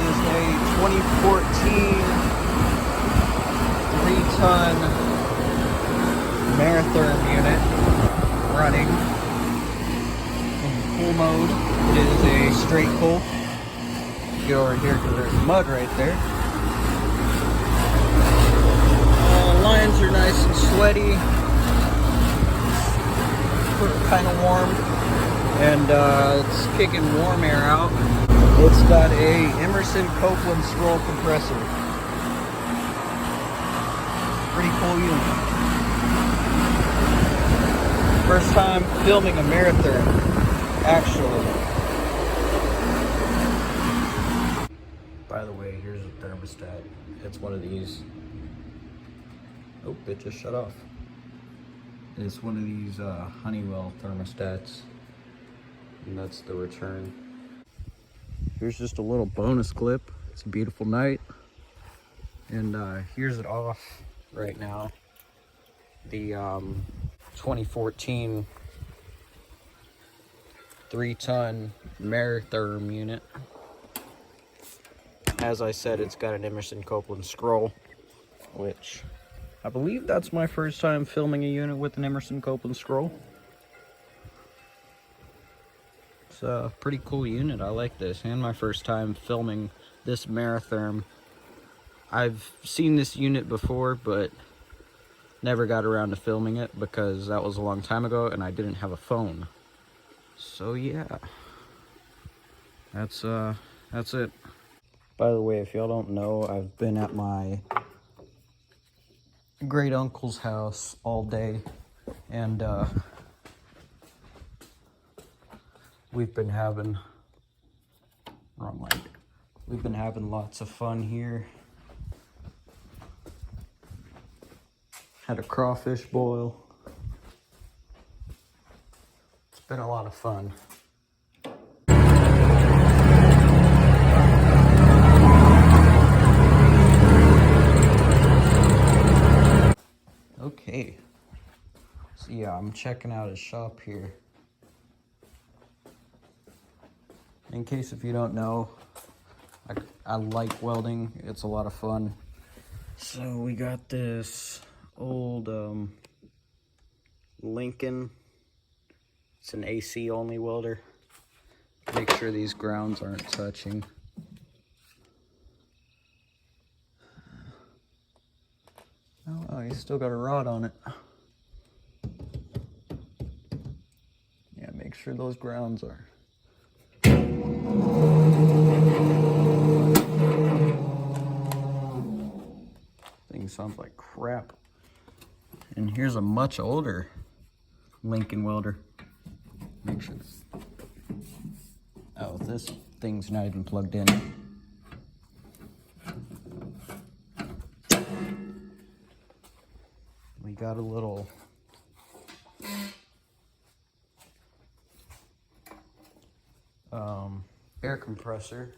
is a 2014 3-ton Maratherm unit running in pull mode. It is a straight pull. Get over here because there's mud right there. Lines are nice and sweaty, kind of warm, and it's kicking warm air out. It's got a Emerson Copeland Scroll Compressor. Pretty cool unit. First time filming a Maratherm, actually. By the way, here's a thermostat. It's one of these. Oh, it just shut off. It's one of these Honeywell thermostats, and that's the return. Here's just a little bonus clip. It's a beautiful night, and here's it off right now. The 2014 3-ton Maratherm unit. As I said, it's got an Emerson Copeland Scroll, which I believe that's my first time filming a unit with an Emerson Copeland Scroll. It's a pretty cool unit. I like this, and my first time filming this Maratherm. I've seen this unit before, but never got around to filming it because that was a long time ago and I didn't have a phone. So yeah, that's it. By the way, if y'all don't know, I've been at my great uncle's house all day, and we've been having lots of fun here. Had a crawfish boil. It's been a lot of fun. Okay, so yeah, I'm checking out his shop here. In case if you don't know, I like welding. It's a lot of fun. So we got this old Lincoln. It's an AC only welder. Make sure these grounds aren't touching. Oh, he's still got a rod on it. Yeah, make sure those grounds are. Thing sounds like crap. And here's a much older Lincoln welder. Make sure this. Oh, this thing's not even plugged in. We got a little air compressor.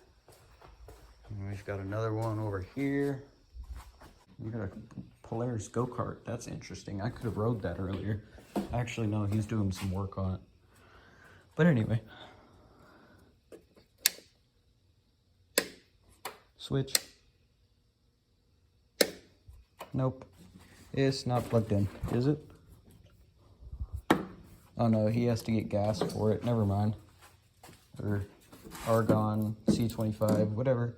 And we've got another one over here. We got a Polaris go-kart. That's interesting. I could have rode that earlier. Actually, no, he's doing some work on it. But anyway. Switch. Nope. It's not plugged in, is it? Oh no, he has to get gas for it. Never mind. Or argon, C25, whatever.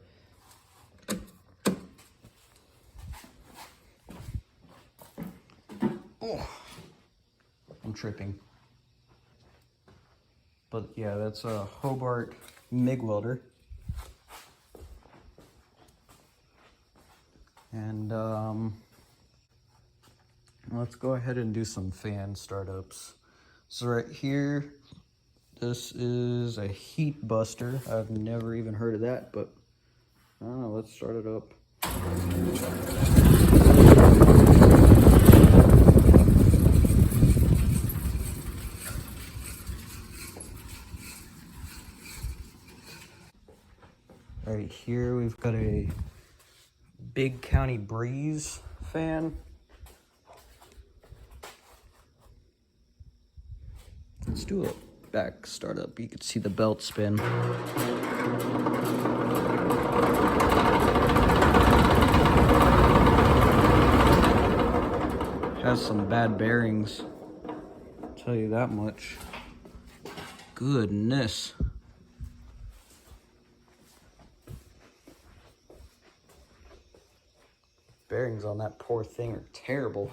Oh, I'm tripping. But yeah, that's a Hobart MIG welder. And let's go ahead and do some fan startups. So right here, this is a heat buster. I've never even heard of that, but I don't know, let's start it up. Right here, we've got a Big County Breeze fan. Let's do a back startup. You can see the belt spin. Has some bad bearings, I'll tell you that much. Goodness. Bearings on that poor thing are terrible.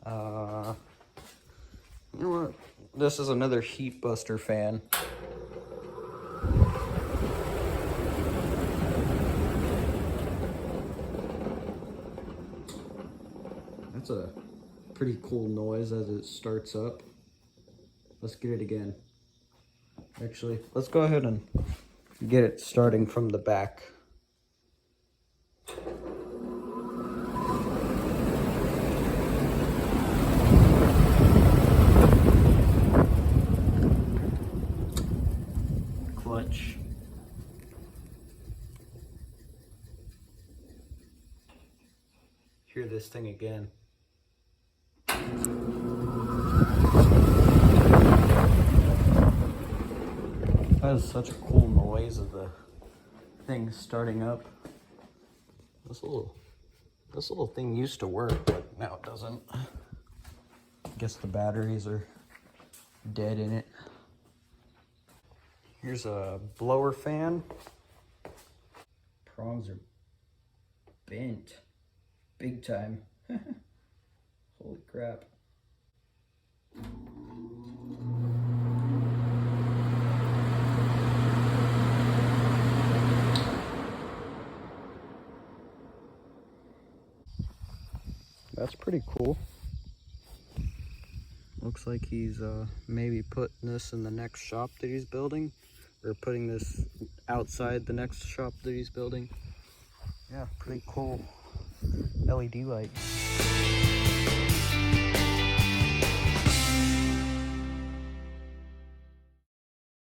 You know what? This is another heat buster fan. That's a pretty cool noise as it starts up. Let's get it again. Actually, let's go ahead and get it starting from the back. Clutch. Hear this thing again. That is such a cool noise of the thing starting up. This little thing used to work, but now it doesn't. I guess the batteries are dead in it. Here's a blower fan. Prongs are bent. Big time. Holy crap. That's pretty cool. Looks like he's maybe putting this in the next shop that he's building, or putting this outside the next shop that he's building. Yeah, pretty cool LED light.